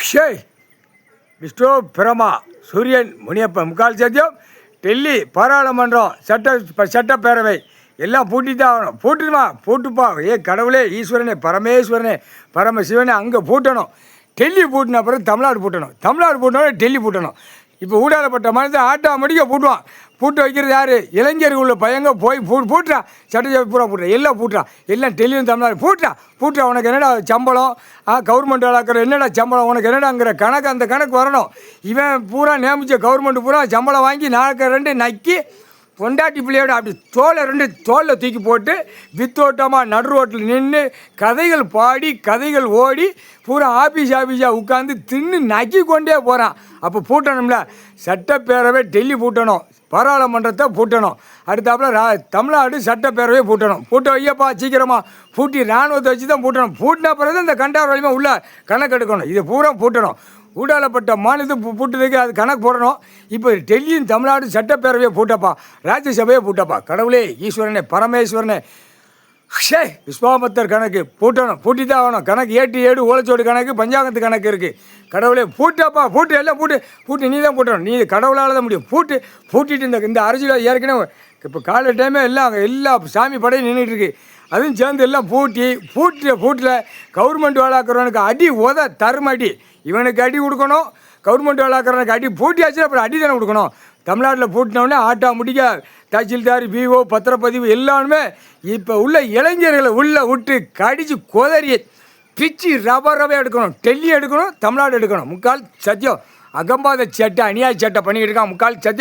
ஷேய் விஷ்ணு பிரமா சூரியன் முனியப்பன் முக்கால் சத்தியம் டெல்லி பாராளுமன்றம் சட்டப்பேரவை எல்லாம் பூட்டி தான் ஆகணும். பூட்டுப்பா கடவுளே ஈஸ்வரனே பரமேஸ்வரனே பரமசிவனே அங்கே பூட்டணும். டெல்லி பூட்டின அப்புறம் தமிழ்நாடு பூட்டணும். தமிழ்நாடு பூட்டினோட டெல்லி பூட்டணும். இப்போ ஊடாலப்பட்ட மனிதன் ஆட்டோமேட்டிக்காக பூட்டுவான். பூட்ட வைக்கிறது யார்? இளைஞர்கள் உள்ள பையங்க போய் பூட்டுறான். சட்டசபை பூரா பூட்டுறான். எல்லாம் பூட்டுறான். எல்லாம் டெல்லியும் தமிழ்நாடு பூட்டுறா. உனக்கு என்னடா சம்பளம்? கவர்மெண்ட் வேலைக்கிற என்னடா சம்பளம்? உனக்கு என்னடாங்கிற கணக்கு அந்த கணக்கு வரணும். இவன் பூரா நியமித்த கவர்மெண்ட் பூரா சம்பளம் வாங்கி நாக்கு ரெண்டு நக்கி பொண்டாட்டி பிள்ளையோட அப்படி தோலில் தூக்கி போட்டு வித்தோட்டமாக நடு ரோட்டில் நின்று கதைகள் பாடி கதைகள் ஓடி பூரா ஆஃபீஸாக உட்காந்து தின்னு நக்கி கொண்டே போகிறான். அப்போ பூட்டணும்ல. சட்டப்பேரவை டெல்லி பூட்டணும். பாராளுமன்றத்தை பூட்டணும். அடுத்தாப்புல தமிழ்நாடு சட்டப்பேரவையை பூட்டணும். பூட்ட வையப்பா சீக்கிரமாக பூட்டி இராணுவத்தை வச்சு தான் பூட்டணும். பூட்டின பிறகு இந்த கண்டார் வலிமை உள்ள கணக்கு எடுக்கணும். இது பூரா பூட்டணும். ஊடாலப்பட்ட மாநிலத்தை பூட்டுறதுக்கு அது கணக்கு போடணும். இப்போ டெல்லியும் தமிழ்நாடு சட்டப்பேரவையை பூட்டப்பா. ராஜ்யசபையை பூட்டப்பா. கடவுளே ஈஸ்வரனே பரமேஸ்வரனே விஸ்வாமத்தர் கணக்கு பூட்டணும். பூட்டி தான் ஆகணும். கணக்கு 7 ஓலைச்சோடு கணக்கு பஞ்சாங்கத்து கணக்கு இருக்குது. கடவுளே பூட்டப்பா. எல்லாம் பூட்டு நீ தான் பூட்டணும். நீ கடவுளால் தான் முடியும். பூட்டிட்டு இந்த அரசியல் ஏற்கனவே இப்போ காலை டைமே எல்லா சாமி படையும் நின்றுட்டு இருக்கு. அதுவும் சேர்ந்து எல்லாம் பூட்டில் கவர்மெண்ட் வேலைக்கிறவனுக்கு அடி தருமடி. இவனுக்கு அடி கொடுக்கணும். கவர்மெண்ட் வேலைக்கிறவனுக்கு அடி பூட்டியாச்சு அப்புறம் அடி தானே கொடுக்கணும். தமிழ்நாட்டில் பூட்டினோடனே ஆட்டோமேட்டிக்கா தாசில்தார் பிஓ பத்திரப்பதிவு எல்லாமே இப்போ உள்ள இளைஞர்களை உள்ளே விட்டு கடிச்சு கொதறி பிச்சு ரவை எடுக்கணும். டெல்லி எடுக்கணும். தமிழ்நாடு எடுக்கணும். முக்கால் சத்தியம் அகம்பாத சட்டை அநியாய சட்டை பண்ணிக்கிட்டு இருக்கான். முக்கால் சத்தியம்.